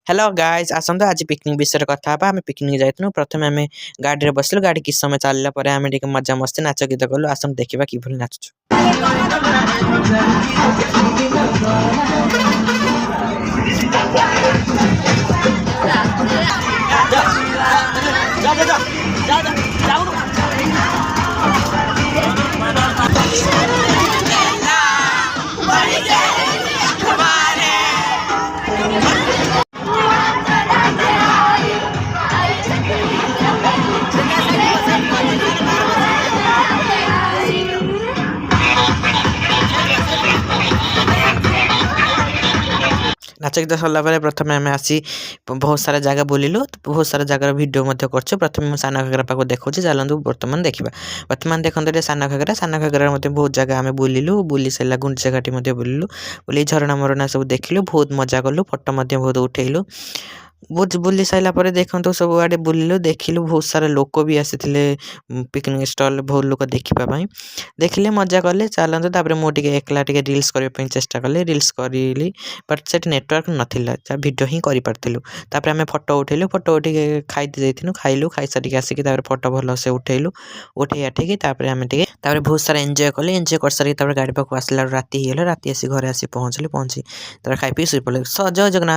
Hello guys आसंतु आज picnic विषय कथा आम पिकनिक जाइनु प्रथम आम गाड़ी में बसलु गाड़ी किस समय चलला आम मजा मस्ती नाच गीत कलु आसम देखा कि नाचुचु नाच गीत सरला प्रथम आम आसी बहुत सारा जगह बुलिलु बहुत सारा जगार भिड कर प्रथम सान घाघरा पाक देखा चलतु बर्तमान देखा बर्तमान देखते सान घाघरा बहुत जगह आम बुलिलु बुली सारा गुंडीचा घाटी बुलिलु बुले झरणा मरणा सब देखिलु बहुत मजा कलु फोटो बहुत उठेलु बहुत बुली सारापर देखते सब आड़े बुलिलु देखिलु बहुत सारा लोक भी आसी पिकनिक स्टल बहुत लोग देखापी देखिले मजा कले चलते तापर मुझे एकला रिल्स करने चेष्टा कले रिल्स करी बट से नेटवर्क नाला भिड ही कर आम फोटो उठेलु फोटो उठे खाई खाइलु खाई सारिक आसिक फोटो भल से उठेलु उठे आठिकी आम बहुत सारा एंजॉय कले एंजॉय कर सारी गाड़ी पाक आसला राति राति आसी घर आसी पहुँचली पहुँची खाई पी शुई पड़े जय जगन्नाथ।